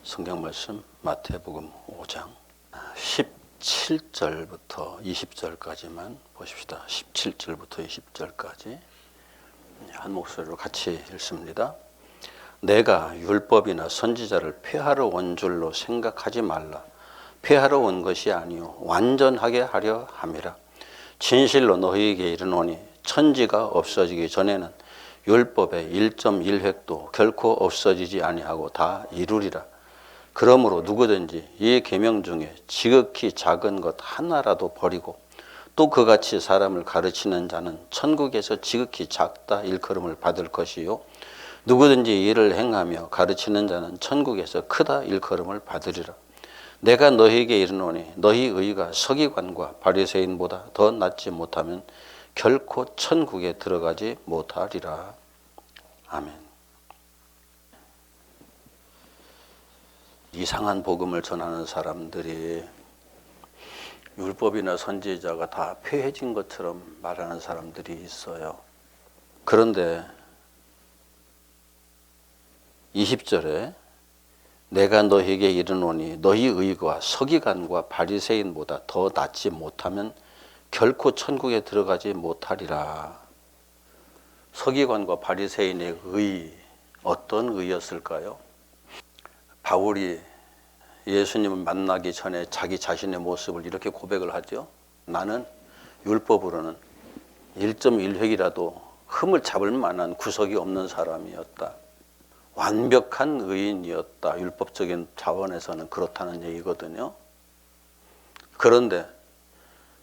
성경 말씀 마태복음 5장 17절부터 20절까지만 보십시다. 17절부터 20절까지 한 목소리로 같이 읽습니다. 내가 율법이나 선지자를 폐하러 온 줄로 생각하지 말라. 폐하러 온 것이 아니요 완전하게 하려 함이라. 진실로 너희에게 이르노니 천지가 없어지기 전에는 율법의 1.1획도 결코 없어지지 아니하고 다 이루리라. 그러므로 누구든지 이 계명 중에 지극히 작은 것 하나라도 버리고 또 그같이 사람을 가르치는 자는 천국에서 지극히 작다 일컬음을 받을 것이요 누구든지 이를 행하며 가르치는 자는 천국에서 크다 일컬음을 받으리라. 내가 너희에게 이르노니 너희 의가 서기관과 바리새인보다 더 낫지 못하면 결코 천국에 들어가지 못하리라. 아멘. 이상한 복음을 전하는 사람들이 율법이나 선지자가 다 폐해진 것처럼 말하는 사람들이 있어요. 그런데 20절에 내가 너희에게 이르노니 너희 의가 서기관과 바리새인보다 더 낫지 못하면 결코 천국에 들어가지 못하리라. 서기관과 바리새인의 의, 어떤 의였을까요? 바울이 예수님을 만나기 전에 자기 자신의 모습을 이렇게 고백을 하죠. 나는 율법으로는 1.1획이라도 흠을 잡을 만한 구석이 없는 사람이었다. 완벽한 의인이었다. 율법적인 차원에서는 그렇다는 얘기거든요. 그런데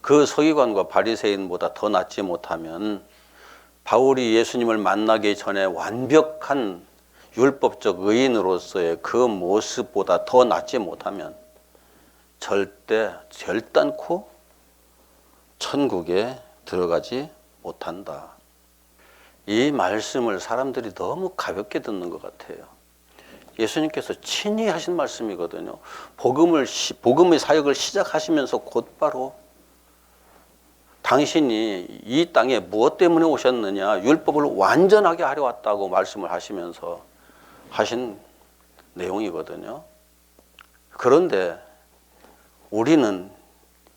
그 서기관과 바리새인보다 더 낫지 못하면 바울이 예수님을 만나기 전에 완벽한 율법적 의인으로서의 그 모습보다 더 낫지 못하면 결단코 천국에 들어가지 못한다. 이 말씀을 사람들이 너무 가볍게 듣는 것 같아요. 예수님께서 친히 하신 말씀이거든요. 복음의 사역을 시작하시면서 곧바로 당신이 이 땅에 무엇 때문에 오셨느냐, 율법을 완전하게 하려 왔다고 말씀을 하시면서 하신 내용이거든요. 그런데 우리는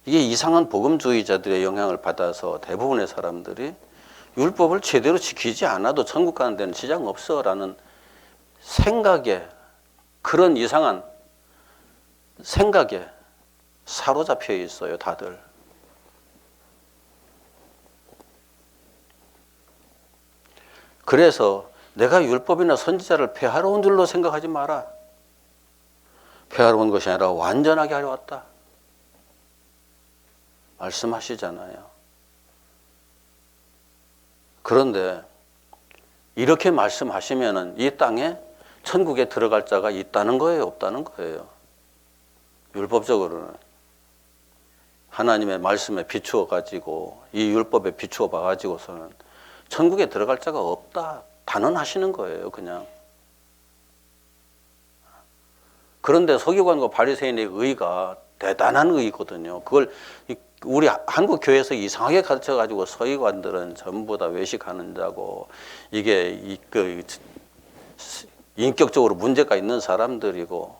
이게 이상한 복음주의자들의 영향을 받아서 대부분의 사람들이 율법을 제대로 지키지 않아도 천국 가는 데는 지장 없어라는 생각에, 그런 이상한 생각에 사로잡혀 있어요, 다들. 그래서 내가 율법이나 선지자를 폐하러 온 줄로 생각하지 마라. 폐하러 온 것이 아니라 완전하게 하려 왔다. 말씀하시잖아요. 그런데 이렇게 말씀하시면은 이 땅에 천국에 들어갈 자가 있다는 거예요, 없다는 거예요? 율법적으로는 하나님의 말씀에 비추어 가지고 이 율법에 비추어 봐 가지고서는 천국에 들어갈 자가 없다 단언하시는 거예요, 그냥. 그런데 서기관과 바리새인의 의가 대단한 의거든요. 그걸 우리 한국 교회에서 이상하게 가르쳐 가지고 서기관들은 전부 다 외식하는 자고 이게 인격적으로 문제가 있는 사람들이고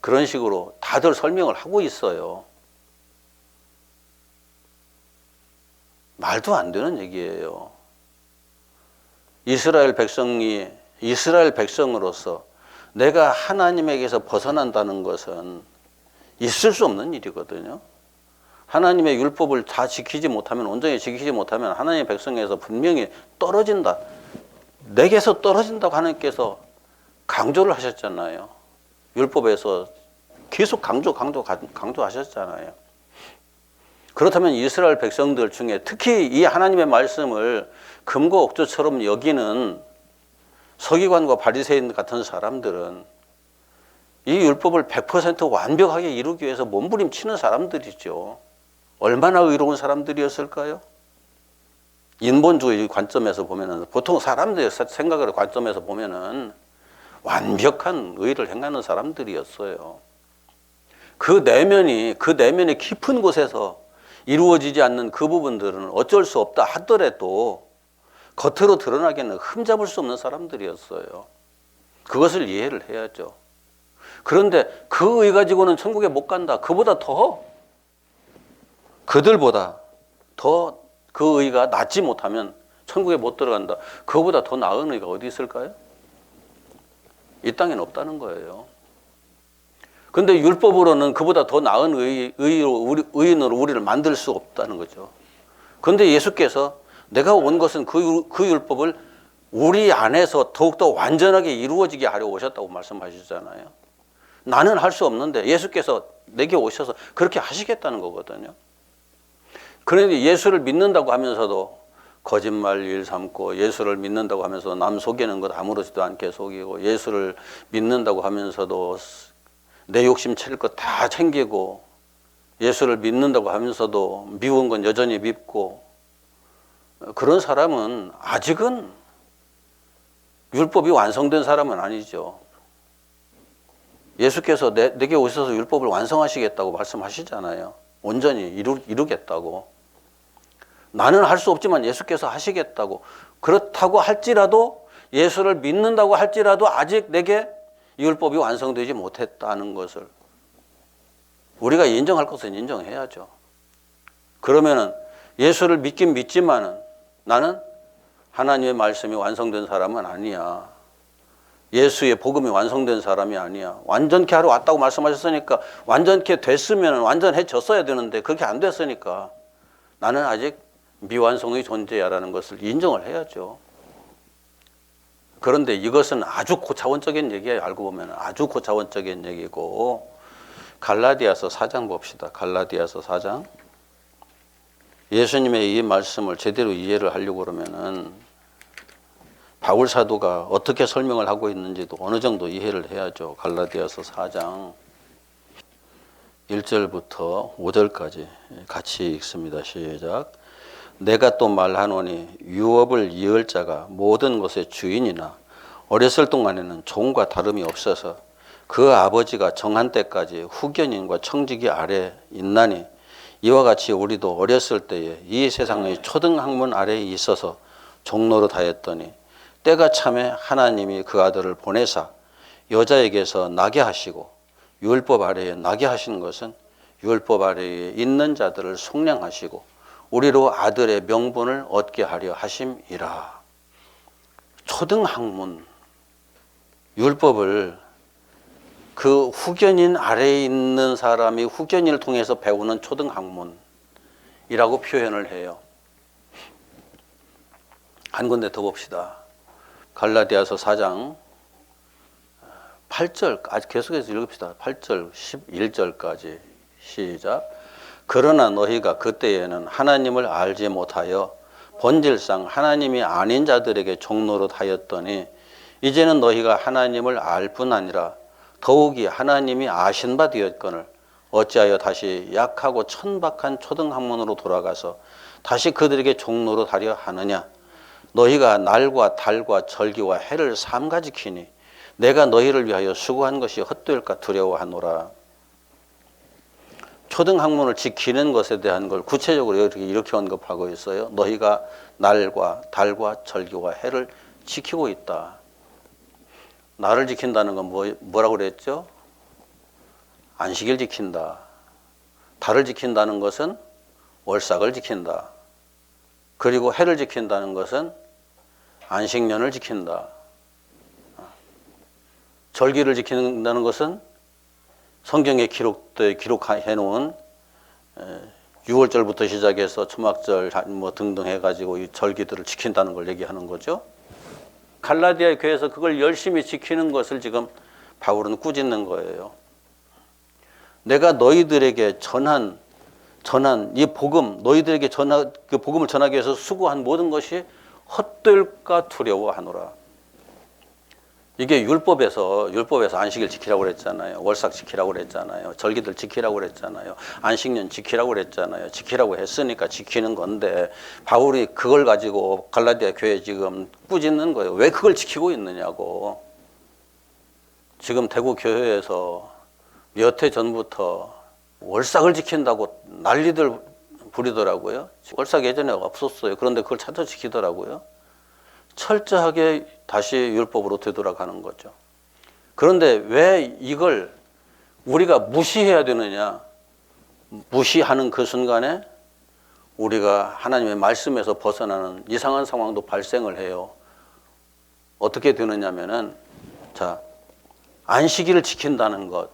그런 식으로 다들 설명을 하고 있어요. 말도 안 되는 얘기예요. 이스라엘 백성으로서 내가 하나님에게서 벗어난다는 것은 있을 수 없는 일이거든요. 하나님의 율법을 다 지키지 못하면, 온전히 지키지 못하면 하나님의 백성에서 분명히 떨어진다. 내게서 떨어진다고 하나님께서 강조를 하셨잖아요. 율법에서 계속 강조하셨잖아요. 그렇다면 이스라엘 백성들 중에 특히 이 하나님의 말씀을 금고 옥조처럼 여기는 서기관과 바리새인 같은 사람들은 이 율법을 100% 완벽하게 이루기 위해서 몸부림치는 사람들이죠. 얼마나 의로운 사람들이었을까요? 인본주의 관점에서 보면은, 보통 사람들의 생각의 관점에서 보면은 완벽한 의를 행하는 사람들이었어요. 그 내면이 깊은 곳에서 이루어지지 않는 그 부분들은 어쩔 수 없다 하더라도 겉으로 드러나기에는 흠잡을 수 없는 사람들이었어요. 그것을 이해를 해야죠. 그런데 그 의 가지고는 천국에 못 간다. 그보다 더 그들보다 더 그 의가 낫지 못하면 천국에 못 들어간다. 그보다 더 나은 의가 어디 있을까요? 이 땅에는 없다는 거예요. 근데 율법으로는 그보다 더 나은 의인으로 우리를 만들 수 없다는 거죠. 그런데 예수께서 내가 온 것은 그 율법을 우리 안에서 더욱더 완전하게 이루어지게 하려 오셨다고 말씀하시잖아요. 나는 할 수 없는데 예수께서 내게 오셔서 그렇게 하시겠다는 거거든요. 그런데 예수를 믿는다고 하면서도 거짓말 일 삼고, 예수를 믿는다고 하면서도 남 속이는 것 아무렇지도 않게 속이고, 예수를 믿는다고 하면서도 내 욕심 챙길 것 다 챙기고, 예수를 믿는다고 하면서도 미운 건 여전히 밉고, 그런 사람은 아직은 율법이 완성된 사람은 아니죠. 예수께서 내게 오셔서 율법을 완성하시겠다고 말씀하시잖아요. 온전히 이루겠다고. 나는 할 수 없지만 예수께서 하시겠다고. 그렇다고 할지라도, 예수를 믿는다고 할지라도 아직 내게 율법이 완성되지 못했다는 것을 우리가 인정할 것은 인정해야죠. 그러면은 예수를 믿긴 믿지만은 나는 하나님의 말씀이 완성된 사람은 아니야. 예수의 복음이 완성된 사람이 아니야. 완전케 하러 왔다고 말씀하셨으니까 완전케 됐으면 완전해졌어야 되는데 그렇게 안 됐으니까 나는 아직 미완성의 존재야라는 것을 인정을 해야죠. 그런데 이것은 아주 고차원적인 얘기예요. 알고 보면 아주 고차원적인 얘기고, 갈라디아서 4장 봅시다. 갈라디아서 4장. 예수님의 이 말씀을 제대로 이해를 하려고 그러면은 바울 사도가 어떻게 설명을 하고 있는지도 어느 정도 이해를 해야죠. 갈라디아서 4장 1절부터 5절까지 같이 읽습니다. 시작. 내가 또 말하노니 유업을 이을 자가 모든 것의 주인이나 어렸을 동안에는 종과 다름이 없어서 그 아버지가 정한 때까지 후견인과 청지기 아래 있나니, 이와 같이 우리도 어렸을 때에 이 세상의 초등학문 아래에 있어서 종노릇 하였더니 때가 참에 하나님이 그 아들을 보내사 여자에게서 나게 하시고, 율법 아래에 나게 하신 것은 율법 아래에 있는 자들을 속량하시고 우리로 아들의 명분을 얻게 하려 하심이라. 초등학문, 율법을 그 후견인 아래에 있는 사람이 후견인을 통해서 배우는 초등학문이라고 표현을 해요. 한 군데 더 봅시다. 갈라디아서 4장 8절, 아직 계속해서 읽읍시다. 8절, 11절까지 시작. 그러나 너희가 그때에는 하나님을 알지 못하여 본질상 하나님이 아닌 자들에게 종노릇 하였더니, 이제는 너희가 하나님을 알 뿐 아니라 더욱이 하나님이 아신 바 되었거늘 어찌하여 다시 약하고 천박한 초등학문으로 돌아가서 다시 그들에게 종노릇 하려 하느냐. 너희가 날과 달과 절기와 해를 삼가 지키니 내가 너희를 위하여 수고한 것이 헛될까 두려워하노라. 초등학문을 지키는 것에 대한 걸 구체적으로 이렇게 언급하고 있어요. 너희가 날과 달과 절기와 해를 지키고 있다. 날을 지킨다는 건 뭐라고 그랬죠? 안식일 지킨다. 달을 지킨다는 것은 월삭을 지킨다. 그리고 해를 지킨다는 것은 안식년을 지킨다. 절기를 지킨다는 것은 성경에 기록해 놓은 6월절부터 시작해서 초막절 뭐 등등 해가지고 이 절기들을 지킨다는 걸 얘기하는 거죠. 갈라디아 교회에서 그걸 열심히 지키는 것을 지금 바울은 꾸짖는 거예요. 내가 너희들에게 전한 이 복음, 너희들에게 그 복음을 전하기 위해서 수고한 모든 것이 헛될까 두려워하노라. 이게 율법에서 안식일 지키라고 그랬잖아요. 월삭 지키라고 그랬잖아요. 절기들 지키라고 그랬잖아요. 안식년 지키라고 그랬잖아요. 지키라고 했으니까 지키는 건데, 바울이 그걸 가지고 갈라디아 교회 지금 꾸짖는 거예요. 왜 그걸 지키고 있느냐고. 지금 대구 교회에서 몇 해 전부터 월삭을 지킨다고 난리들 부리더라고요. 월삭 예전에 없었어요. 그런데 그걸 찾아 지키더라고요. 철저하게 다시 율법으로 되돌아가는 거죠. 그런데 왜 이걸 우리가 무시해야 되느냐? 무시하는 그 순간에 우리가 하나님의 말씀에서 벗어나는 이상한 상황도 발생을 해요. 어떻게 되느냐면은, 자, 안식일을 지킨다는 것.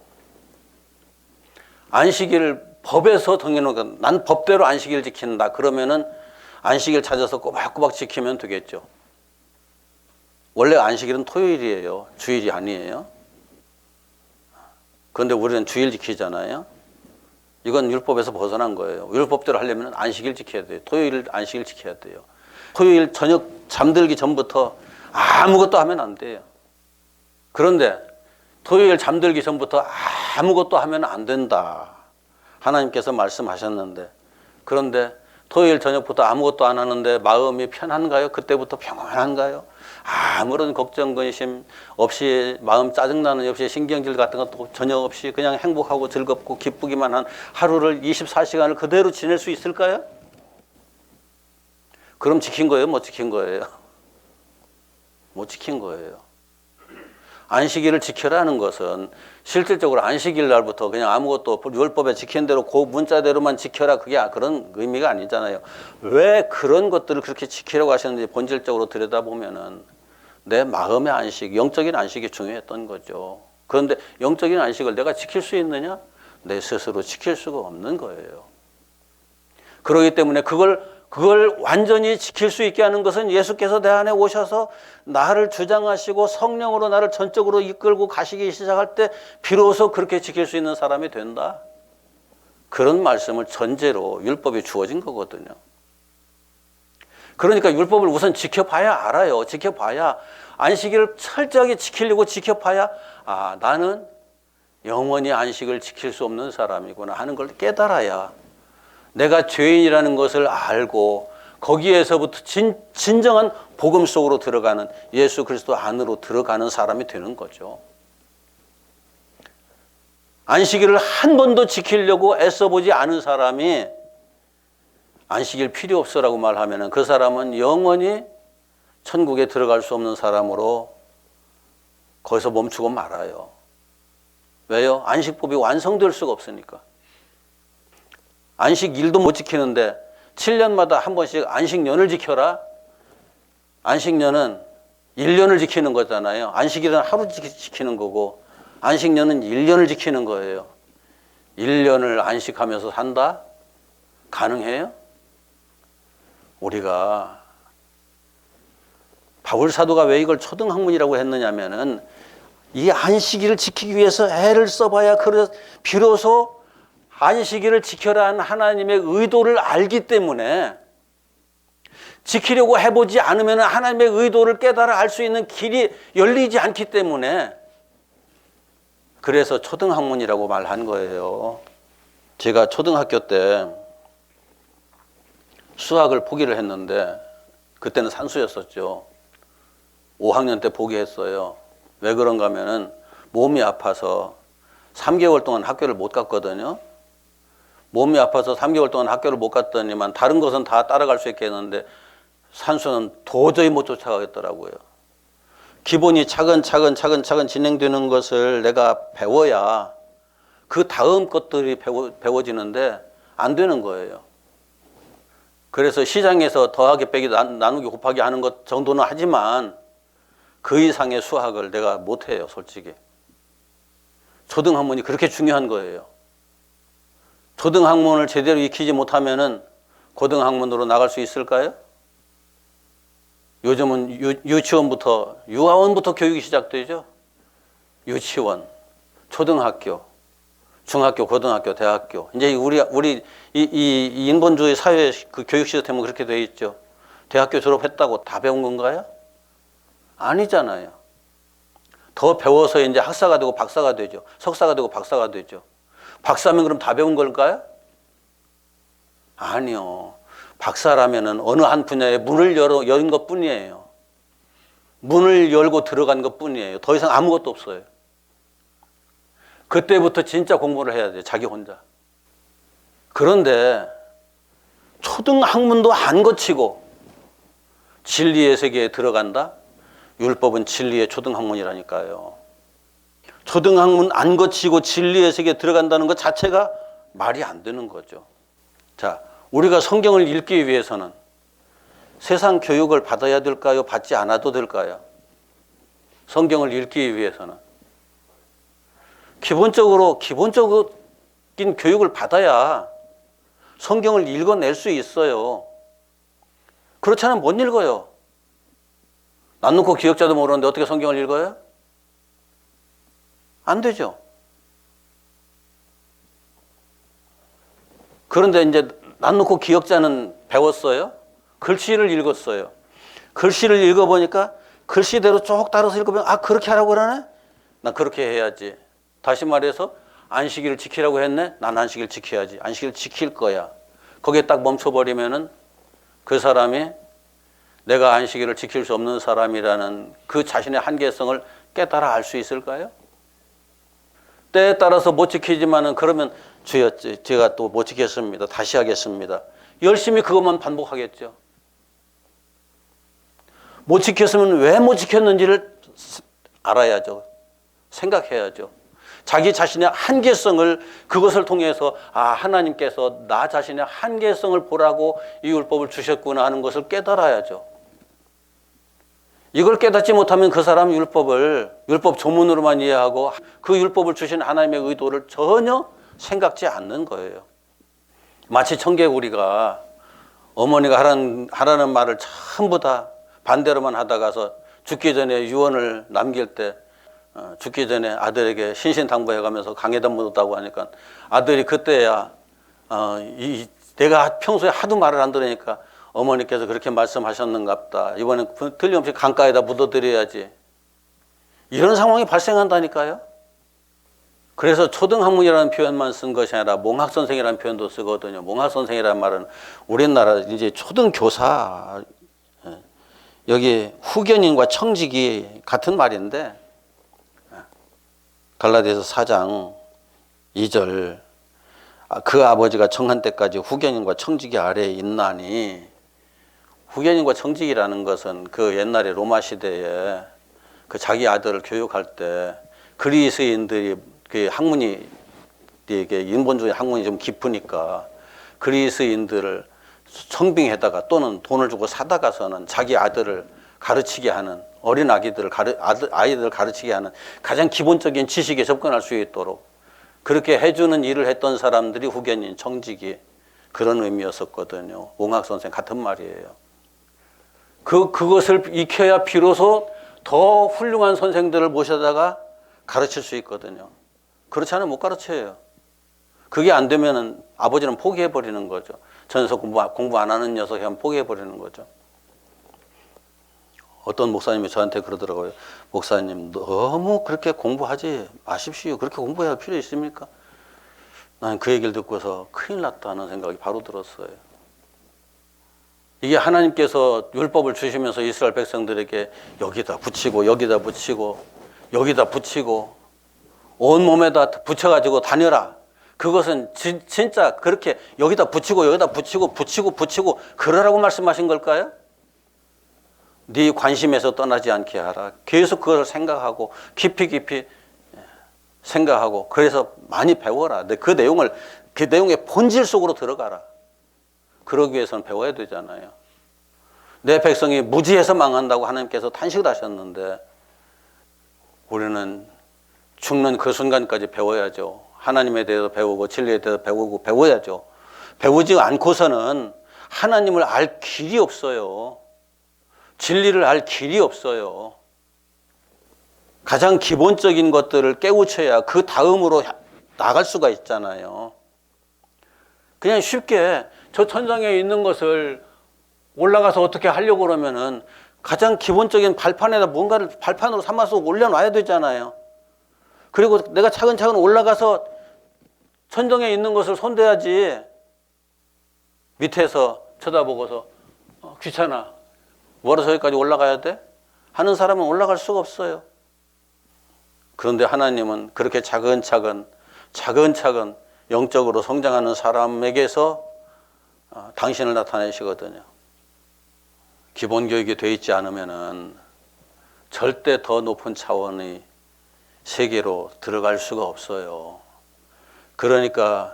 안식일을 법에서 정해놓은 것. 난 법대로 안식일을 지킨다. 그러면은 안식일 찾아서 꼬박꼬박 지키면 되겠죠. 원래 안식일은 토요일이에요. 주일이 아니에요. 그런데 우리는 주일 지키잖아요. 이건 율법에서 벗어난 거예요. 율법대로 하려면 안식일 지켜야 돼요. 토요일 안식일 지켜야 돼요. 토요일 저녁 잠들기 전부터 아무것도 하면 안 돼요. 그런데 토요일 잠들기 전부터 아무것도 하면 안 된다. 하나님께서 말씀하셨는데, 그런데 토요일 저녁부터 아무것도 안 하는데 마음이 편한가요? 그때부터 평안한가요? 아무런 걱정, 근심 없이, 마음 짜증나는 없이, 신경질 같은 것도 전혀 없이 그냥 행복하고 즐겁고 기쁘기만 한 하루를 24시간을 그대로 지낼 수 있을까요? 그럼 지킨 거예요? 못 지킨 거예요? 못 지킨 거예요. 안식일을 지켜라는 것은 실질적으로 안식일 날부터 그냥 아무것도 율법에 지킨 대로 그 문자대로만 지켜라, 그게 그런 의미가 아니잖아요. 왜 그런 것들을 그렇게 지키려고 하셨는지 본질적으로 들여다보면은 내 마음의 안식, 영적인 안식이 중요했던 거죠. 그런데 영적인 안식을 내가 지킬 수 있느냐? 내 스스로 지킬 수가 없는 거예요. 그렇기 때문에 그걸 완전히 지킬 수 있게 하는 것은 예수께서 내 안에 오셔서 나를 주장하시고 성령으로 나를 전적으로 이끌고 가시기 시작할 때 비로소 그렇게 지킬 수 있는 사람이 된다. 그런 말씀을 전제로 율법이 주어진 거거든요. 그러니까 율법을 우선 지켜봐야 알아요. 지켜봐야, 안식일을 철저하게 지키려고 지켜봐야, 아, 나는 영원히 안식을 지킬 수 없는 사람이구나 하는 걸 깨달아야 내가 죄인이라는 것을 알고 거기에서부터 진정한 복음 속으로 들어가는, 예수 그리스도 안으로 들어가는 사람이 되는 거죠. 안식일을 한 번도 지키려고 애써보지 않은 사람이 안식일 필요 없어라고 말하면 그 사람은 영원히 천국에 들어갈 수 없는 사람으로 거기서 멈추고 말아요. 왜요? 안식법이 완성될 수가 없으니까. 안식일도 못 지키는데 7년마다 한 번씩 안식년을 지켜라? 안식년은 1년을 지키는 거잖아요. 안식일은 하루 지키는 거고 안식년은 1년을 지키는 거예요. 1년을 안식하면서 산다? 가능해요? 우리가 바울 사도가 왜 이걸 초등학문이라고 했느냐면은 이 안식일을 지키기 위해서 애를 써봐야 비로소 안식일을 지켜라 한 하나님의 의도를 알기 때문에, 지키려고 해보지 않으면 하나님의 의도를 깨달아 알 수 있는 길이 열리지 않기 때문에, 그래서 초등학문이라고 말한 거예요. 제가 초등학교 때 수학을 포기를 했는데, 그때는 산수였었죠. 5학년 때 포기했어요. 왜 그런가 하면은 몸이 아파서 3개월 동안 학교를 못 갔거든요. 몸이 아파서 3개월 동안 학교를 못 갔더니만 다른 것은 다 따라갈 수 있겠는데 산수는 도저히 못 쫓아가겠더라고요. 기본이 차근차근 진행되는 것을 내가 배워야 그 다음 것들이 배워지는데 안 되는 거예요. 그래서 시장에서 더하기 빼기 나누기 곱하기 하는 것 정도는 하지만 그 이상의 수학을 내가 못해요, 솔직히. 초등학문이 그렇게 중요한 거예요. 초등학문을 제대로 익히지 못하면은 고등학문으로 나갈 수 있을까요? 요즘은 유치원부터, 유아원부터 교육이 시작되죠. 유치원, 초등학교, 중학교, 고등학교, 대학교. 이제 우리 이 인본주의 사회 그 교육 시스템은 그렇게 되어 있죠. 대학교 졸업했다고 다 배운 건가요? 아니잖아요. 더 배워서 이제 학사가 되고 박사가 되죠. 석사가 되고 박사가 되죠. 박사면 그럼 다 배운 걸까요? 아니요. 박사라면은 어느 한 분야에 문을 연 것 뿐이에요. 문을 열고 들어간 것 뿐이에요. 더 이상 아무것도 없어요. 그때부터 진짜 공부를 해야 돼요. 자기 혼자. 그런데 초등학문도 안 거치고 진리의 세계에 들어간다? 율법은 진리의 초등학문이라니까요. 초등학문 안 거치고 진리의 세계에 들어간다는 것 자체가 말이 안 되는 거죠. 자, 우리가 성경을 읽기 위해서는 세상 교육을 받아야 될까요? 받지 않아도 될까요? 성경을 읽기 위해서는 기본적인 교육을 받아야 성경을 읽어낼 수 있어요. 그렇지 않으면 못 읽어요. 난 놓고 기억자도 모르는데 어떻게 성경을 읽어요? 안 되죠. 그런데 이제 난 놓고 기억자는 배웠어요. 글씨를 읽었어요. 글씨를 읽어보니까 글씨대로 쭉 따라서 읽으면 아 그렇게 하라고 그러네? 난 그렇게 해야지. 다시 말해서 안식일을 지키라고 했네? 난 안식일 지켜야지. 안식일 지킬 거야. 거기에 딱 멈춰버리면은 그 사람이 내가 안식일을 지킬 수 없는 사람이라는 그 자신의 한계성을 깨달아 알 수 있을까요? 때에 따라서 못 지키지만은 그러면 주여 제가 또 못 지켰습니다. 다시 하겠습니다. 열심히 그것만 반복하겠죠. 못 지켰으면 왜 못 지켰는지를 알아야죠. 생각해야죠. 자기 자신의 한계성을 그것을 통해서 아 하나님께서 나 자신의 한계성을 보라고 이 율법을 주셨구나 하는 것을 깨달아야죠. 이걸 깨닫지 못하면 그 사람 율법 조문으로만 이해하고 그 율법을 주신 하나님의 의도를 전혀 생각지 않는 거예요. 마치 청개구리가 어머니가 하라는 말을 전부 다 반대로만 하다가서 죽기 전에 유언을 남길 때 죽기 전에 아들에게 신신당부해가면서 강에다 묻었다고 하니까 아들이 그때야 내가 평소에 하도 말을 안 들으니까 어머니께서 그렇게 말씀하셨는갑다. 이번엔 틀림없이 강가에다 묻어드려야지. 이런 상황이 발생한다니까요. 그래서 초등학문이라는 표현만 쓴 것이 아니라 몽학선생이라는 표현도 쓰거든요. 몽학선생이라는 말은 우리나라 이제 초등교사 여기 후견인과 청직이 같은 말인데 갈라디아서 4장 2절 그 아버지가 정한 때까지 후견인과 청직이 아래에 있나니 후견인과 청직이라는 것은 그 옛날에 로마 시대에 그 자기 아들을 교육할 때 그리스인들이 그 학문이 이게 인본주의 학문이 좀 깊으니까 그리스인들을 청빙해다가 또는 돈을 주고 사다가서는 자기 아들을 가르치게 하는 어린 아이들을 가르치게 하는 가장 기본적인 지식에 접근할 수 있도록 그렇게 해주는 일을 했던 사람들이 후견인, 청직이 그런 의미였었거든요. 몽학 선생 같은 말이에요. 그것을 익혀야 비로소 더 훌륭한 선생들을 모셔다가 가르칠 수 있거든요. 그렇지 않으면 못 가르쳐요. 그게 안 되면은 아버지는 포기해버리는 거죠. 저 녀석 공부 안 하는 녀석이 하면 포기해버리는 거죠. 어떤 목사님이 저한테 그러더라고요. 목사님 너무 그렇게 공부하지 마십시오. 그렇게 공부해야 할 필요 있습니까? 나는 그 얘기를 듣고서 큰일 났다는 생각이 바로 들었어요. 이게 하나님께서 율법을 주시면서 이스라엘 백성들에게 여기다 붙이고 여기다 붙이고 여기다 붙이고 온몸에다 붙여가지고 다녀라. 그것은 진짜 그렇게 여기다 붙이고 여기다 붙이고 그러라고 말씀하신 걸까요? 네 관심에서 떠나지 않게 하라. 계속 그걸 생각하고 깊이 생각하고 그래서 많이 배워라. 그 내용의 본질 속으로 들어가라. 그러기 위해서는 배워야 되잖아요. 내 백성이 무지해서 망한다고 하나님께서 탄식을 하셨는데 우리는 죽는 그 순간까지 배워야죠. 하나님에 대해서 배우고 진리에 대해서 배워야죠. 배우지 않고서는 하나님을 알 길이 없어요. 진리를 알 길이 없어요. 가장 기본적인 것들을 깨우쳐야 그 다음으로 나갈 수가 있잖아요. 그냥 쉽게 저 천장에 있는 것을 올라가서 어떻게 하려고 그러면은 가장 기본적인 발판에다 뭔가를 발판으로 삼아서 올려놔야 되잖아요. 그리고 내가 차근차근 올라가서 천정에 있는 것을 손대야지 밑에서 쳐다보고서 귀찮아. 뭐하러 저기까지 올라가야 돼? 하는 사람은 올라갈 수가 없어요. 그런데 하나님은 그렇게 차근차근 영적으로 성장하는 사람에게서 당신을 나타내시거든요. 기본 교육이 돼 있지 않으면은 절대 더 높은 차원의 세계로 들어갈 수가 없어요. 그러니까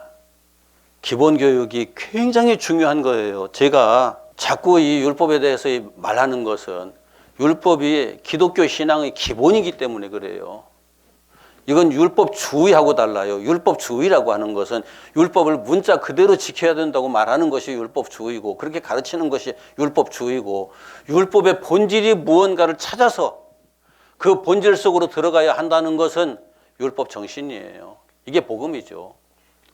기본 교육이 굉장히 중요한 거예요. 제가 자꾸 이 율법에 대해서 말하는 것은 율법이 기독교 신앙의 기본이기 때문에 그래요. 이건 율법주의하고 달라요. 율법주의라고 하는 것은 율법을 문자 그대로 지켜야 된다고 말하는 것이 율법주의고, 그렇게 가르치는 것이 율법주의고, 율법의 본질이 무언가를 찾아서 그 본질 속으로 들어가야 한다는 것은 율법 정신이에요. 이게 복음이죠.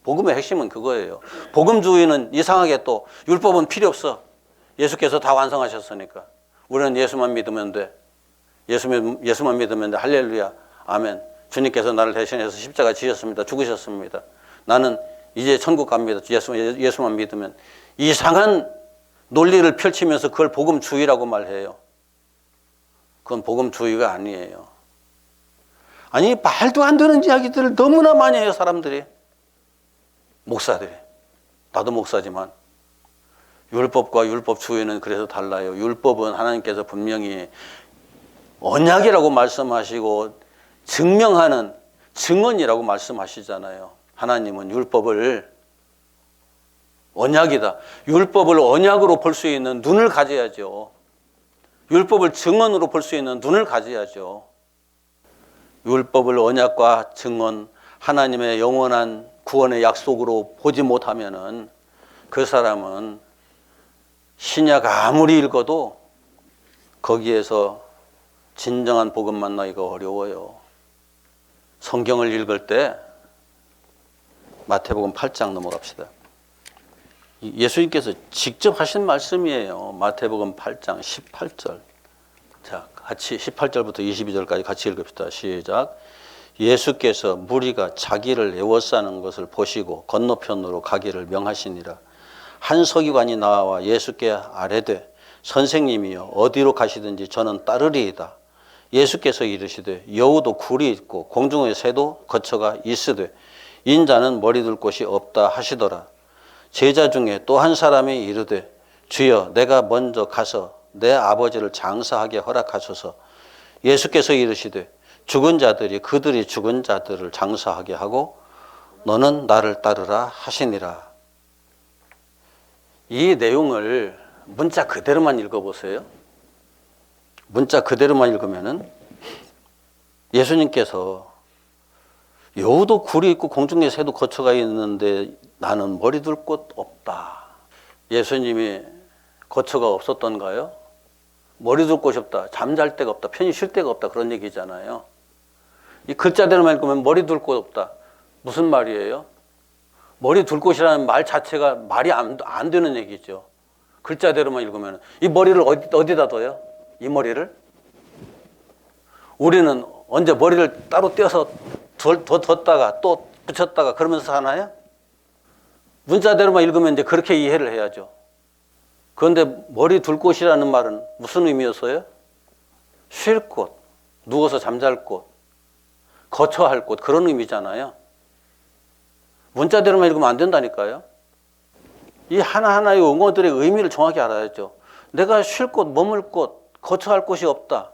복음의 핵심은 그거예요. 복음주의는 이상하게 또 율법은 필요 없어. 예수께서 다 완성하셨으니까. 우리는 예수만 믿으면 돼. 예수만 믿으면 돼. 할렐루야. 아멘. 주님께서 나를 대신해서 십자가 지셨습니다. 죽으셨습니다. 나는 이제 천국 갑니다. 예수만 믿으면. 이상한 논리를 펼치면서 그걸 복음주의라고 말해요. 그건 복음주의가 아니에요. 아니, 말도 안 되는 이야기들을 너무나 많이 해요, 사람들이. 목사들이. 나도 목사지만. 율법과 율법주의는 그래서 달라요. 율법은 하나님께서 분명히 언약이라고 말씀하시고 증명하는 증언이라고 말씀하시잖아요. 하나님은 율법을 언약이다. 율법을 언약으로 볼 수 있는 눈을 가져야죠. 율법을 증언으로 볼 수 있는 눈을 가져야죠. 율법을 언약과 증언, 하나님의 영원한 구원의 약속으로 보지 못하면은 그 사람은 신약 아무리 읽어도 거기에서 진정한 복음 만나기가 어려워요. 성경을 읽을 때 마태복음 8장 넘어갑시다. 예수님께서 직접 하신 말씀이에요. 마태복음 8장 18절. 자, 같이 18절부터 22절까지 같이 읽읍시다. 시작. 예수께서 무리가 자기를 에워싸는 것을 보시고 건너편으로 가기를 명하시니라. 한 서기관이 나와 예수께 아뢰되 선생님이여 어디로 가시든지 저는 따르리이다. 예수께서 이르시되 여우도 굴이 있고 공중의 새도 거처가 있으되 인자는 머리 둘 곳이 없다 하시더라. 제자 중에 또 한 사람이 이르되 주여 내가 먼저 가서 내 아버지를 장사하게 허락하소서. 예수께서 이르시되 죽은 자들이 그들이 죽은 자들을 장사하게 하고 너는 나를 따르라 하시니라. 이 내용을 문자 그대로만 읽어보세요. 문자 그대로만 읽으면은 예수님께서 여우도 굴이 있고 공중에 새도 거처가 있는데 나는 머리 둘 곳 없다. 예수님이 거처가 없었던가요? 머리 둘 곳이 없다. 잠잘 데가 없다. 편히 쉴 데가 없다. 그런 얘기잖아요. 이 글자대로만 읽으면 머리 둘 곳 없다. 무슨 말이에요? 머리 둘 곳이라는 말 자체가 말이 안 되는 얘기죠. 글자대로만 읽으면 이 머리를 어디다 둬요? 이 머리를? 우리는 언제 머리를 따로 떼어서 뒀다가 또 붙였다가 그러면서 사나요? 문자대로만 읽으면 이제 그렇게 이해를 해야죠. 그런데 머리 둘 곳이라는 말은 무슨 의미였어요? 쉴 곳, 누워서 잠잘 곳, 거처할 곳, 그런 의미잖아요. 문자대로만 읽으면 안 된다니까요. 이 하나하나의 용어들의 의미를 정확히 알아야죠. 내가 쉴 곳, 머물 곳, 거처할 곳이 없다.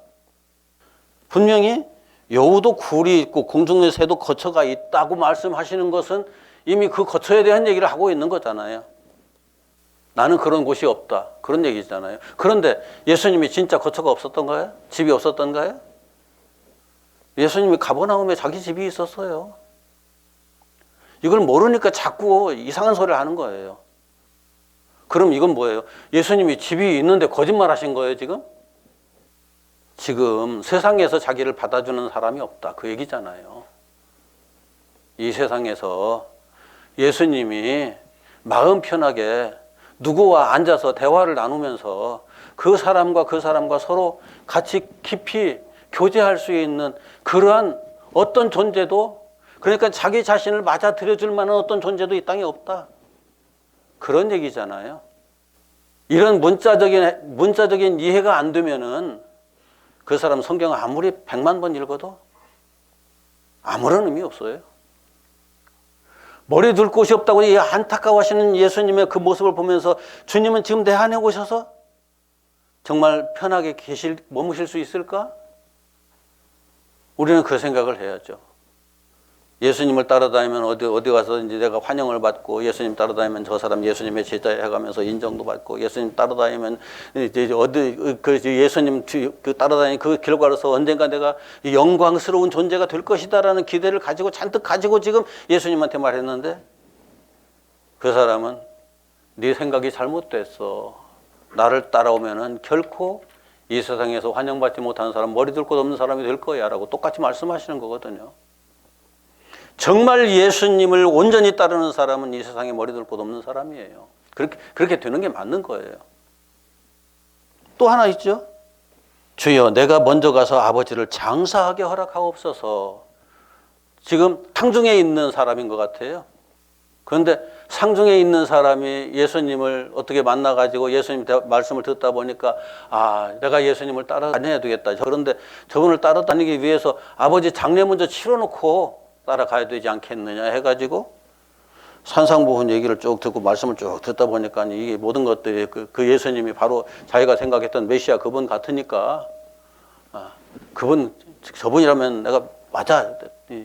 분명히 여우도 굴이 있고 공중의 새도 거처가 있다고 말씀하시는 것은 이미 그 거처에 대한 얘기를 하고 있는 거잖아요. 나는 그런 곳이 없다. 그런 얘기잖아요. 그런데 예수님이 진짜 거처가 없었던가요? 집이 없었던가요? 예수님이 가버나움에 자기 집이 있었어요. 이걸 모르니까 자꾸 이상한 소리를 하는 거예요. 그럼 이건 뭐예요? 예수님이 집이 있는데 거짓말 하신 거예요, 지금? 지금 세상에서 자기를 받아주는 사람이 없다. 그 얘기잖아요. 이 세상에서 예수님이 마음 편하게 누구와 앉아서 대화를 나누면서 그 사람과 서로 같이 깊이 교제할 수 있는 그러한 어떤 존재도, 그러니까 자기 자신을 맞아들여줄 만한 어떤 존재도 이 땅에 없다. 그런 얘기잖아요. 이런 문자적인 이해가 안 되면은 그 사람 성경을 아무리 100만 번 읽어도 아무런 의미 없어요. 머리 둘 곳이 없다고 안타까워하시는 예수님의 그 모습을 보면서 주님은 지금 내 안에 오셔서 정말 편하게 머무실 수 있을까? 우리는 그 생각을 해야죠. 예수님을 따라다니면 어디 가서 이제 내가 환영을 받고, 예수님 따라다니면 저 사람 예수님의 제자 해가면서 인정도 받고, 예수님 따라다니면 이제 예수님 따라다니는 그 결과로서 언젠가 내가 영광스러운 존재가 될 것이다라는 기대를 가지고 잔뜩 가지고 지금 예수님한테 말했는데, 그 사람은 네 생각이 잘못됐어. 나를 따라오면은 결코 이 세상에서 환영받지 못하는 사람, 머리 둘 곳 없는 사람이 될 거야 라고 똑같이 말씀하시는 거거든요. 정말 예수님을 온전히 따르는 사람은 이 세상에 머리 둘 곳 없는 사람이에요. 그렇게 되는 게 맞는 거예요. 또 하나 있죠. 주여, 내가 먼저 가서 아버지를 장사하게 허락하옵소서. 지금 상중에 있는 사람인 것 같아요. 그런데 상중에 있는 사람이 예수님을 어떻게 만나가지고 예수님 말씀을 듣다 보니까, 내가 예수님을 따라다녀야 되겠다. 그런데 저분을 따라다니기 위해서 아버지 장례 먼저 치러놓고 따라가야 되지 않겠느냐 해가지고 산상보훈 얘기를 쭉 듣고 말씀을 쭉 듣다 보니까 이게 모든 것들이 그 예수님이 바로 자기가 생각했던 메시아 그분 같으니까, 저분이라면 내가 맞아.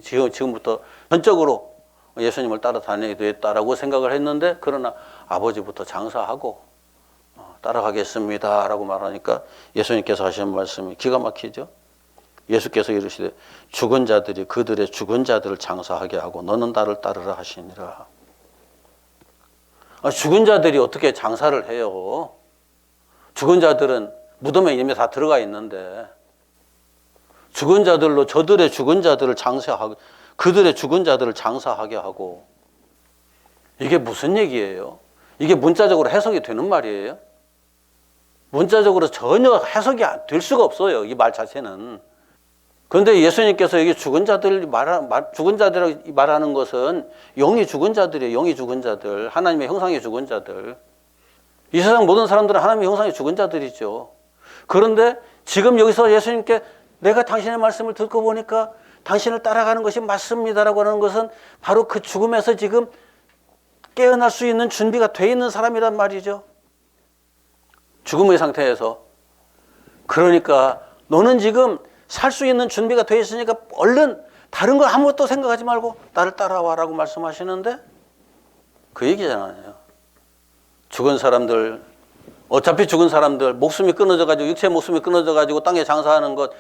지금부터 전적으로 예수님을 따라다녀야 되겠다라고 생각을 했는데, 그러나 아버지부터 장사하고 따라가겠습니다 라고 말하니까 예수님께서 하시는 말씀이 기가 막히죠. 예수께서 이르시되 죽은 자들이 그들의 죽은 자들을 장사하게 하고 너는 나를 따르라 하시니라. 죽은 자들이 어떻게 장사를 해요? 죽은 자들은 무덤에 이미 다 들어가 있는데, 죽은 자들로 저들의 죽은 자들을 장사하고 그들의 죽은 자들을 장사하게 하고, 이게 무슨 얘기예요? 이게 문자적으로 해석이 되는 말이에요? 문자적으로 전혀 해석이 될 수가 없어요, 이 말 자체는. 그런데 예수님께서 여기 죽은 자들 말하는 것은 영이 죽은 자들이에요. 영이 죽은 자들, 하나님의 형상의 죽은 자들. 이 세상 모든 사람들은 하나님의 형상의 죽은 자들이죠. 그런데 지금 여기서 예수님께 내가 당신의 말씀을 듣고 보니까 당신을 따라가는 것이 맞습니다라고 하는 것은 바로 그 죽음에서 지금 깨어날 수 있는 준비가 돼 있는 사람이란 말이죠. 죽음의 상태에서. 그러니까 너는 지금 살 수 있는 준비가 돼 있으니까 얼른 다른 거 아무것도 생각하지 말고 나를 따라와라고 말씀하시는데, 그 얘기잖아요. 죽은 사람들, 어차피 죽은 사람들, 목숨이 끊어져가지고, 육체의 목숨이 끊어져가지고 땅에 장사하는 것,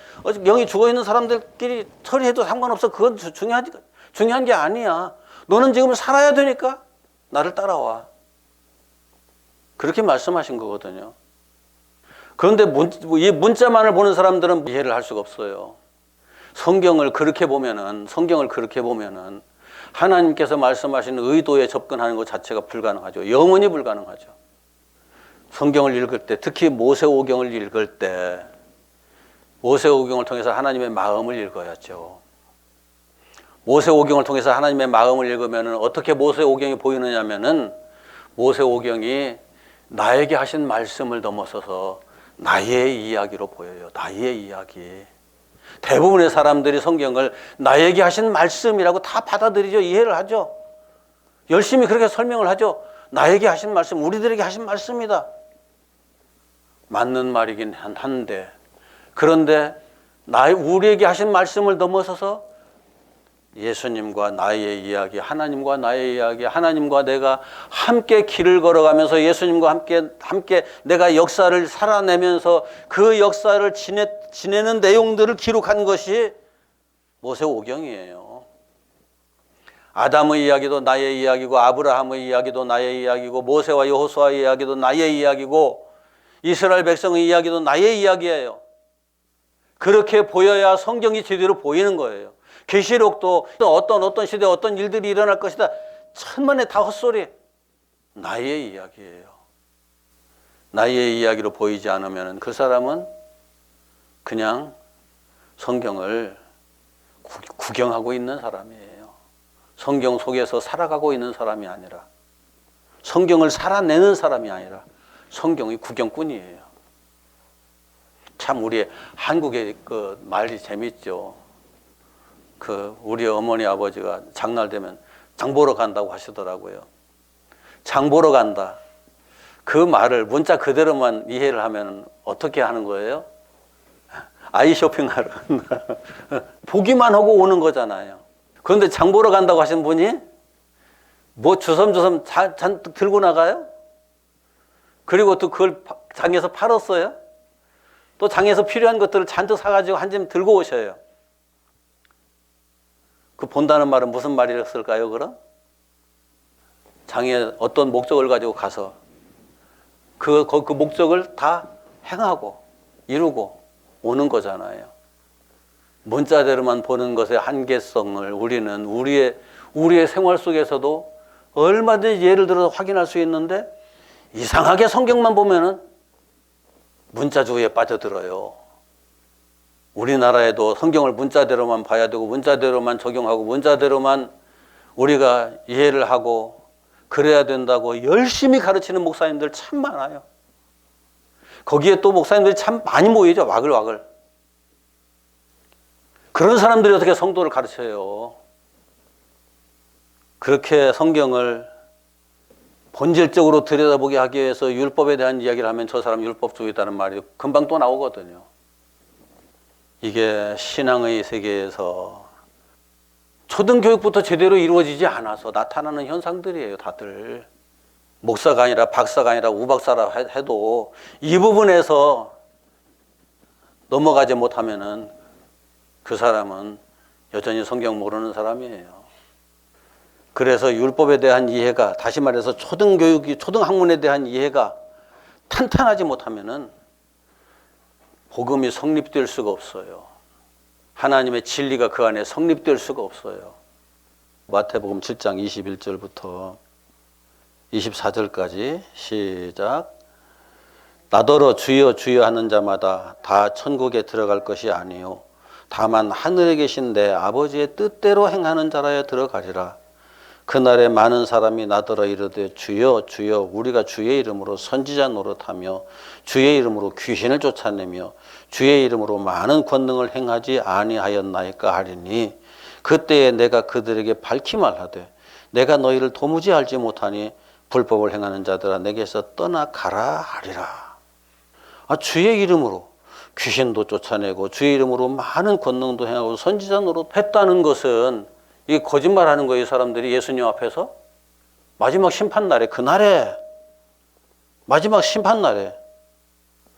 영이 죽어있는 사람들끼리 처리해도 상관없어. 그건 중요한 게 아니야. 너는 지금 살아야 되니까 나를 따라와. 그렇게 말씀하신 거거든요. 그런데 이 문자만을 보는 사람들은 이해를 할 수가 없어요. 성경을 그렇게 보면은 하나님께서 말씀하신 의도에 접근하는 것 자체가 불가능하죠. 영원히 불가능하죠. 성경을 읽을 때, 특히 모세오경을 읽을 때 모세오경을 통해서 하나님의 마음을 읽어야죠. 모세오경을 통해서 하나님의 마음을 읽으면 어떻게 모세오경이 보이느냐면은, 모세오경이 나에게 하신 말씀을 넘어서서 나의 이야기로 보여요. 나의 이야기. 대부분의 사람들이 성경을 나에게 하신 말씀이라고 다 받아들이죠. 이해를 하죠. 열심히 그렇게 설명을 하죠. 나에게 하신 말씀, 우리들에게 하신 말씀이다. 맞는 말이긴 한데, 그런데 우리에게 하신 말씀을 넘어서서 예수님과 나의 이야기, 하나님과 나의 이야기, 하나님과 내가 함께 길을 걸어가면서 예수님과 함께 내가 역사를 살아내면서 그 역사를 지내는 내용들을 기록한 것이 모세오경이에요. 아담의 이야기도 나의 이야기고, 아브라함의 이야기도 나의 이야기고, 모세와 여호수아의 이야기도 나의 이야기고, 이스라엘 백성의 이야기도 나의 이야기예요. 그렇게 보여야 성경이 제대로 보이는 거예요. 계시록도 어떤 시대에 어떤 일들이 일어날 것이다, 천만에 다 헛소리. 나의 이야기예요. 나의 이야기로 보이지 않으면 그 사람은 그냥 성경을 구경하고 있는 사람이에요. 성경 속에서 살아가고 있는 사람이 아니라, 성경을 살아내는 사람이 아니라 성경의 구경꾼이에요. 참 우리 한국의 그 말이 재밌죠. 우리 어머니 아버지가 장날 되면 장 보러 간다고 하시더라고요. 장 보러 간다. 그 말을 문자 그대로만 이해를 하면 어떻게 하는 거예요? 아이 쇼핑하러 간다. 보기만 하고 오는 거잖아요. 그런데 장 보러 간다고 하신 분이 뭐 주섬주섬 잔뜩 들고 나가요? 그리고 또 그걸 장에서 팔았어요? 또 장에서 필요한 것들을 잔뜩 사가지고 한 짐 들고 오셔요. 그 본다는 말은 무슨 말이었을까요, 그럼? 장에 어떤 목적을 가지고 가서 그 목적을 다 행하고 이루고 오는 거잖아요. 문자대로만 보는 것의 한계성을 우리는 우리의 생활 속에서도 얼마든지 예를 들어서 확인할 수 있는데 이상하게 성경만 보면은 문자주의에 빠져들어요. 우리나라에도 성경을 문자대로만 봐야 되고 문자대로만 적용하고 문자대로만 우리가 이해를 하고 그래야 된다고 열심히 가르치는 목사님들 참 많아요. 거기에 또 목사님들이 참 많이 모이죠. 와글와글. 그런 사람들이 어떻게 성도를 가르쳐요? 그렇게 성경을 본질적으로 들여다보게 하기 위해서 율법에 대한 이야기를 하면 저 사람 율법주의다는 말이 금방 또 나오거든요. 이게 신앙의 세계에서 초등교육부터 제대로 이루어지지 않아서 나타나는 현상들이에요. 다들 목사가 아니라 박사가 아니라 우박사라 해도 이 부분에서 넘어가지 못하면은 그 사람은 여전히 성경 모르는 사람이에요. 그래서 율법에 대한 이해가, 다시 말해서 초등학문에 대한 이해가 탄탄하지 못하면은 복음이 성립될 수가 없어요. 하나님의 진리가 그 안에 성립될 수가 없어요. 마태복음 7장 21절부터 24절까지 시작. 나더러 주여 주여 하는 자마다 다 천국에 들어갈 것이 아니요 다만 하늘에 계신 내 아버지의 뜻대로 행하는 자라야 들어가리라. 그날에 많은 사람이 나더러 이르되 주여 주여 우리가 주의 이름으로 선지자 노릇하며 주의 이름으로 귀신을 쫓아내며 주의 이름으로 많은 권능을 행하지 아니하였나이까 하리니 그때에 내가 그들에게 밝히 말하되 내가 너희를 도무지 알지 못하니 불법을 행하는 자들아 내게서 떠나가라 하리라. 주의 이름으로 귀신도 쫓아내고 주의 이름으로 많은 권능도 행하고 선지자 노릇했다는 것은 이 거짓말하는 거예요. 이 사람들이 예수님 앞에서 마지막 심판날에, 그날에 마지막 심판날에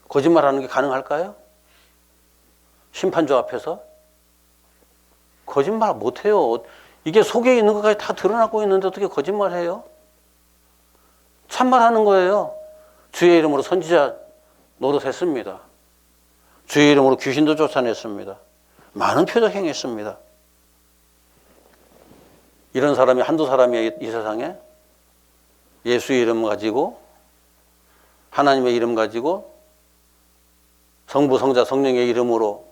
거짓말하는 게 가능할까요? 심판주 앞에서 거짓말 못해요. 이게 속에 있는 것까지 다 드러나고 있는데 어떻게 거짓말해요? 참말하는 거예요. 주의 이름으로 선지자 노릇했습니다. 주의 이름으로 귀신도 쫓아냈습니다. 많은 표적 행했습니다. 이런 사람이 한두 사람이 이 세상에 예수의 이름 가지고 하나님의 이름 가지고 성부, 성자, 성령의 이름으로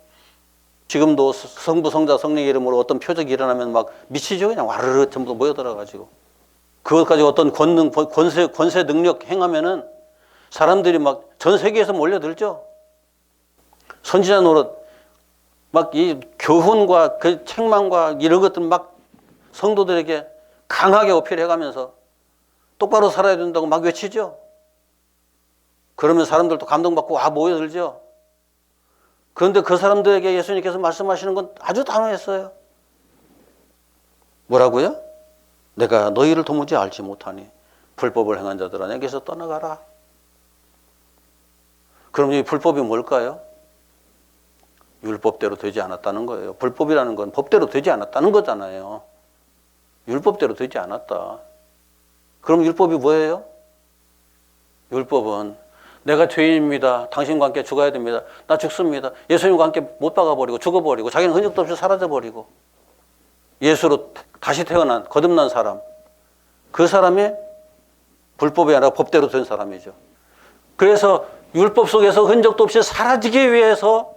지금도 성부, 성자, 성령의 이름으로 어떤 표적이 일어나면 막 미치죠. 그냥 와르르 전부 모여들어가지고 그것 가지고 어떤 권능, 권세 능력 행하면은 사람들이 막 전 세계에서 몰려들죠. 선지자 노릇 막 이 교훈과 그 책망과 이런 것들 막 성도들에게 강하게 어필해가면서 똑바로 살아야 된다고 막 외치죠. 그러면 사람들도 감동받고 모여들죠. 그런데 그 사람들에게 예수님께서 말씀하시는 건 아주 단호했어요. 뭐라고요? 내가 너희를 도무지 알지 못하니 불법을 행한 자들아 내게서 떠나가라. 그럼 이 불법이 뭘까요? 율법대로 되지 않았다는 거예요. 불법이라는 건 법대로 되지 않았다는 거잖아요. 율법대로 되지 않았다. 그럼 율법이 뭐예요? 율법은 내가 죄인입니다. 당신과 함께 죽어야 됩니다. 나 죽습니다. 예수님과 함께 못 박아버리고 죽어버리고 자기는 흔적도 없이 사라져버리고 예수로 다시 태어난 거듭난 사람, 그 사람이 불법이 아니라 법대로 된 사람이죠. 그래서 율법 속에서 흔적도 없이 사라지기 위해서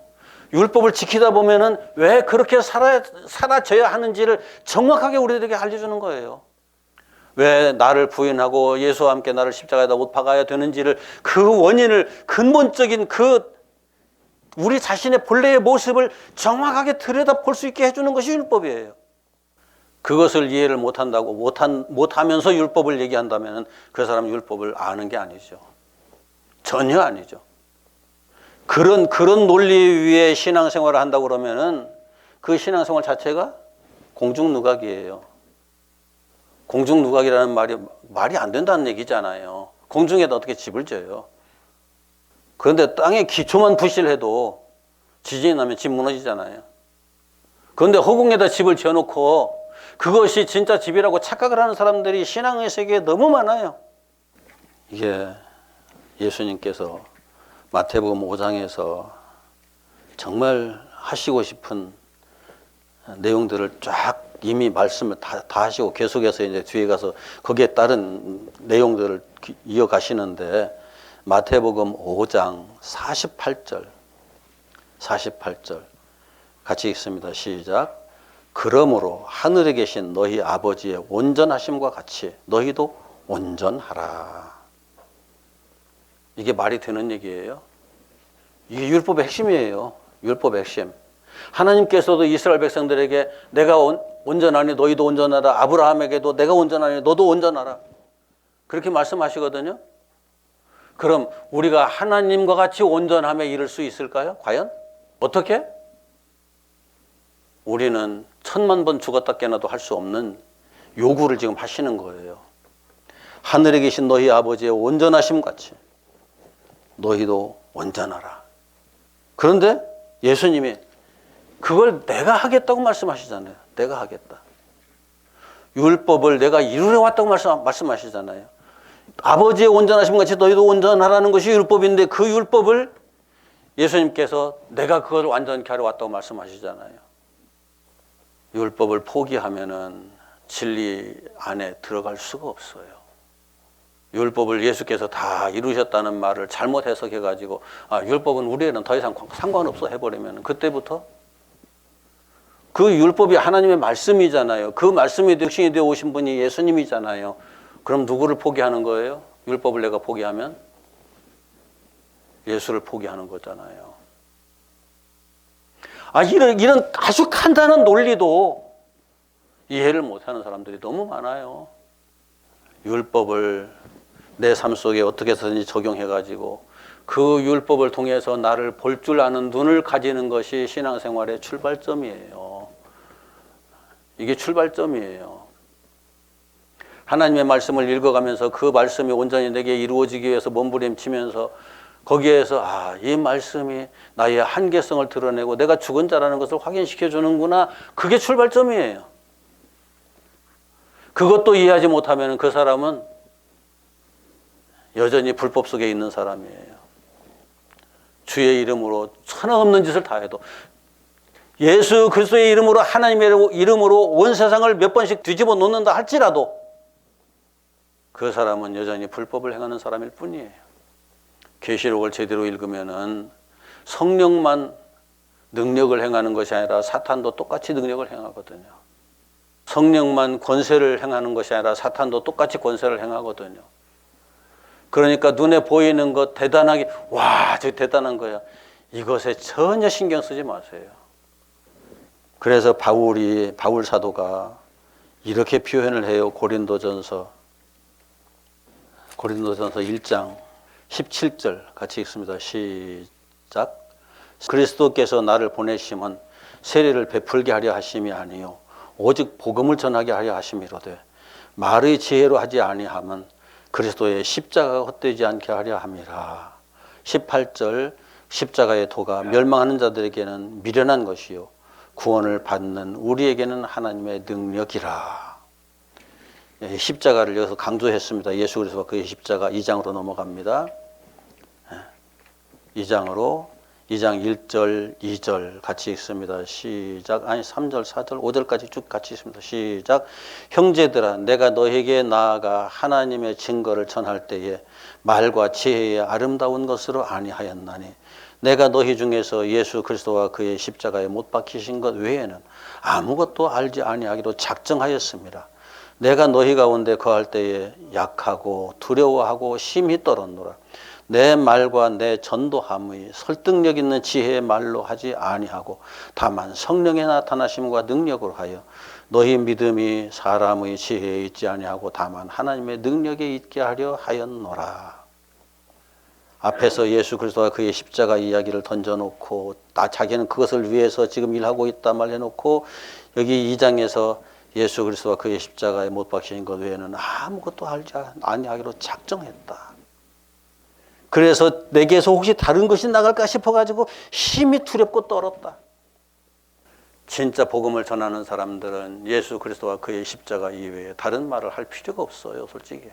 율법을 지키다 보면은 왜 그렇게 사라져야 하는지를 정확하게 우리들에게 알려주는 거예요. 왜 나를 부인하고 예수와 함께 나를 십자가에다 못 박아야 되는지를 그 원인을 근본적인 우리 자신의 본래의 모습을 정확하게 들여다볼 수 있게 해주는 것이 율법이에요. 그것을 이해를 못한다고 못하면서 율법을 얘기한다면 그 사람 율법을 아는 게 아니죠. 전혀 아니죠. 그런 논리 위에 신앙생활을 한다고 그러면은 그 신앙생활 자체가 공중누각이에요. 공중누각이라는 말이 안 된다는 얘기잖아요. 공중에다 어떻게 집을 져요? 그런데 땅에 기초만 부실해도 지진이 나면 집 무너지잖아요. 그런데 허공에다 집을 지어놓고 그것이 진짜 집이라고 착각을 하는 사람들이 신앙의 세계에 너무 많아요. 이게 예수님께서 마태복음 5장에서 정말 하시고 싶은 내용들을 쫙 이미 말씀을 다 하시고 계속해서 이제 뒤에 가서 거기에 따른 내용들을 이어가시는데 마태복음 5장 48절 같이 읽습니다. 시작. 그러므로 하늘에 계신 너희 아버지의 온전하심과 같이 너희도 온전하라. 이게 말이 되는 얘기예요? 이게 율법의 핵심이에요. 율법의 핵심. 하나님께서도 이스라엘 백성들에게 내가 온전하니 너희도 온전하라. 아브라함에게도 내가 온전하니 너도 온전하라. 그렇게 말씀하시거든요. 그럼 우리가 하나님과 같이 온전함에 이를 수 있을까요? 과연? 어떻게? 우리는 1000만 번 죽었다 깨어나도 할 수 없는 요구를 지금 하시는 거예요. 하늘에 계신 너희 아버지의 온전하심 같이 너희도 온전하라. 그런데 예수님이 그걸 내가 하겠다고 말씀하시잖아요. 내가 하겠다. 율법을 내가 이루려 왔다고 말씀하시잖아요. 아버지의 온전하심 같이 너희도 온전하라는 것이 율법인데 그 율법을 예수님께서 내가 그걸 완전케 하려 왔다고 말씀하시잖아요. 율법을 포기하면은 진리 안에 들어갈 수가 없어요. 율법을 예수께서 다 이루셨다는 말을 잘못 해석해가지고 율법은 우리에는 더 이상 상관없어 해버리면 그때부터 그 율법이 하나님의 말씀이잖아요. 그 말씀이 육신이 되어 오신 분이 예수님이잖아요. 그럼 누구를 포기하는 거예요? 율법을 내가 포기하면 예수를 포기하는 거잖아요. 이런 아주 간단한 논리도 이해를 못하는 사람들이 너무 많아요. 율법을 내 삶 속에 어떻게 해서든지 적용해가지고 그 율법을 통해서 나를 볼 줄 아는 눈을 가지는 것이 신앙생활의 출발점이에요. 이게 출발점이에요. 하나님의 말씀을 읽어가면서 그 말씀이 온전히 내게 이루어지기 위해서 몸부림치면서 거기에서 이 말씀이 나의 한계성을 드러내고 내가 죽은 자라는 것을 확인시켜 주는구나. 그게 출발점이에요. 그것도 이해하지 못하면 그 사람은 여전히 불법 속에 있는 사람이에요. 주의 이름으로 천하없는 짓을 다 해도 예수 그리스도의 이름으로 하나님의 이름으로 온 세상을 몇 번씩 뒤집어 놓는다 할지라도 그 사람은 여전히 불법을 행하는 사람일 뿐이에요. 계시록을 제대로 읽으면은 성령만 능력을 행하는 것이 아니라 사탄도 똑같이 능력을 행하거든요. 성령만 권세를 행하는 것이 아니라 사탄도 똑같이 권세를 행하거든요. 그러니까 눈에 보이는 것 대단하게 저 대단한 거야. 이것에 전혀 신경 쓰지 마세요. 그래서 바울 사도가 이렇게 표현을 해요. 고린도전서 1장 17절 같이 읽습니다. 시작. 그리스도께서 나를 보내심은 세례를 베풀게 하려 하심이 아니요 오직 복음을 전하게 하려 하심이로되 말의 지혜로 하지 아니함은 그리스도의 십자가가 헛되지 않게 하려 함이라. 18절 십자가의 도가 멸망하는 자들에게는 미련한 것이요 구원을 받는 우리에게는 하나님의 능력이라. 십자가를 여기서 강조했습니다. 예수 그리스도가 그의 십자가 2장으로 넘어갑니다. 2장 1절 2절 같이 읽습니다. 시작. 3절 4절 5절까지 쭉 같이 읽습니다. 시작. 형제들아 내가 너에게 나아가 하나님의 증거를 전할 때에 말과 지혜의 아름다운 것으로 아니하였나니 내가 너희 중에서 예수 그리스도와 그의 십자가에 못 박히신 것 외에는 아무것도 알지 아니하기로 작정하였습니다. 내가 너희 가운데 거할 때에 약하고 두려워하고 심히 떨었노라. 내 말과 내 전도함의 설득력 있는 지혜의 말로 하지 아니하고 다만 성령의 나타나심과 능력으로 하여 너희 믿음이 사람의 지혜에 있지 아니하고 다만 하나님의 능력에 있게 하려 하였노라. 앞에서 예수 그리스도와 그의 십자가 이야기를 던져놓고 자기는 그것을 위해서 지금 일하고 있다 말해놓고 여기 2장에서 예수 그리스도와 그의 십자가에 못 박히신 것 외에는 아무것도 알지 아니하기로 작정했다. 그래서 내게서 혹시 다른 것이 나갈까 싶어가지고 심히 두렵고 떨었다. 진짜 복음을 전하는 사람들은 예수 그리스도와 그의 십자가 이외에 다른 말을 할 필요가 없어요, 솔직히.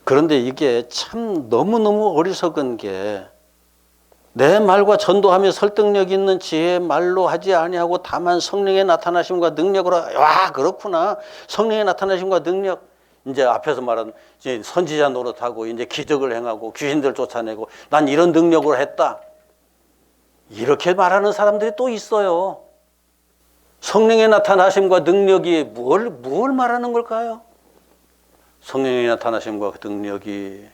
그런데 이게 참 너무너무 어리석은 게 내 말과 전도하며 설득력 있는 지혜의 말로 하지 아니하고 다만 성령의 나타나심과 능력으로 와 그렇구나. 성령의 나타나심과 능력 이제 앞에서 말한 이제 선지자 노릇하고 이제 기적을 행하고 귀신들 쫓아내고 난 이런 능력으로 했다. 이렇게 말하는 사람들이 또 있어요. 성령의 나타나심과 능력이 뭘 말하는 걸까요? 성령의 나타나심과 능력이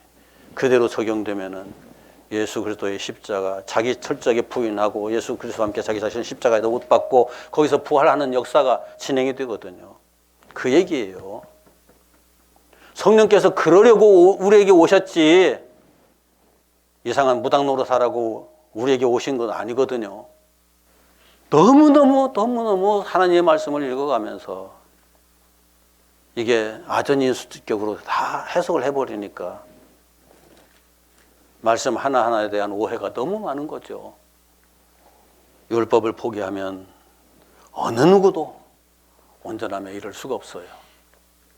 그대로 적용되면은 예수 그리스도의 십자가 자기 철저하게 부인하고 예수 그리스도와 함께 자기 자신을 십자가에다 못 박고 거기서 부활하는 역사가 진행이 되거든요. 그 얘기예요. 성령께서 그러려고 우리에게 오셨지 이상한 무당 노릇하라고 우리에게 오신 건 아니거든요. 너무너무 하나님의 말씀을 읽어가면서 이게 아전인수격으로 다 해석을 해버리니까 말씀 하나하나에 대한 오해가 너무 많은 거죠. 율법을 포기하면 어느 누구도 온전함에 이를 수가 없어요.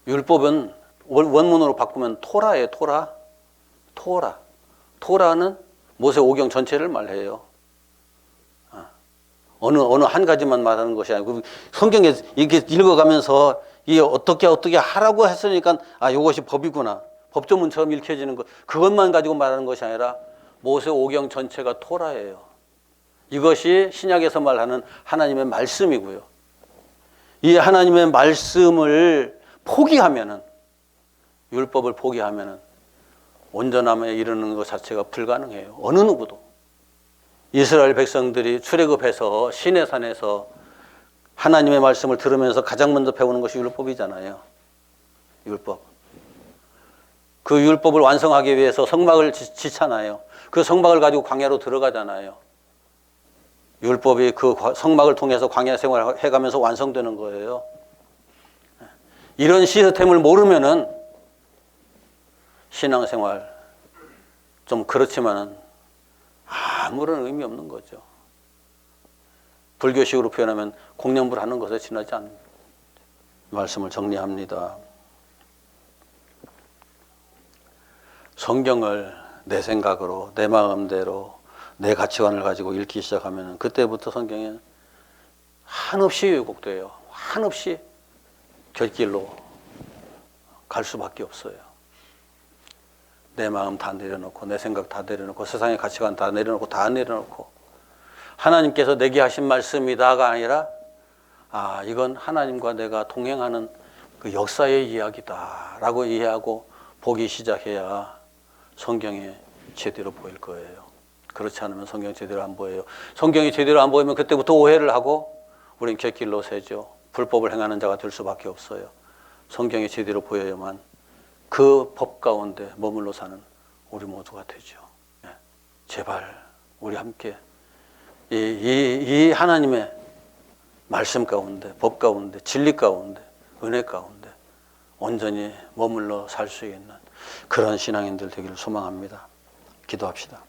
율법은 원문으로 바꾸면 토라예요. 토라는 모세 오경 전체를 말해요. 어느 한 가지만 말하는 것이 아니고 성경에 이렇게 읽어가면서 이게 어떻게 하라고 했으니까 이것이 법이구나. 법조문처럼 읽혀지는 것 그것만 가지고 말하는 것이 아니라 모세 오경 전체가 토라예요. 이것이 신약에서 말하는 하나님의 말씀이고요. 이 하나님의 말씀을 포기하면은 율법을 포기하면은 온전함에 이르는 것 자체가 불가능해요. 어느 누구도. 이스라엘 백성들이 출애굽해서 시내산에서 하나님의 말씀을 들으면서 가장 먼저 배우는 것이 율법이잖아요. 율법. 그 율법을 완성하기 위해서 성막을 짓잖아요. 그 성막을 가지고 광야로 들어가잖아요. 율법이 그 성막을 통해서 광야 생활을 해가면서 완성되는 거예요. 이런 시스템을 모르면은 신앙생활 좀 그렇지만은 아무런 의미 없는 거죠. 불교식으로 표현하면 공양불하는 것에 지나지 않는 말씀을 정리합니다. 성경을 내 생각으로 내 마음대로 내 가치관을 가지고 읽기 시작하면 그때부터 성경은 한없이 왜곡돼요. 한없이 곁길로 갈 수밖에 없어요. 내 마음 다 내려놓고 내 생각 다 내려놓고 세상의 가치관 다 내려놓고 하나님께서 내게 하신 말씀이다가 아니라 이건 하나님과 내가 동행하는 그 역사의 이야기다라고 이해하고 보기 시작해야 성경이 제대로 보일 거예요. 그렇지 않으면 성경이 제대로 안 보여요. 성경이 제대로 안 보이면 그때부터 오해를 하고 우린 곁길로 새죠. 불법을 행하는 자가 될 수밖에 없어요. 성경이 제대로 보여야만 그 법 가운데 머물러 사는 우리 모두가 되죠. 제발 우리 함께 이 하나님의 말씀 가운데, 법 가운데, 진리 가운데, 은혜 가운데 온전히 머물러 살 수 있는 그런 신앙인들 되기를 소망합니다. 기도합시다.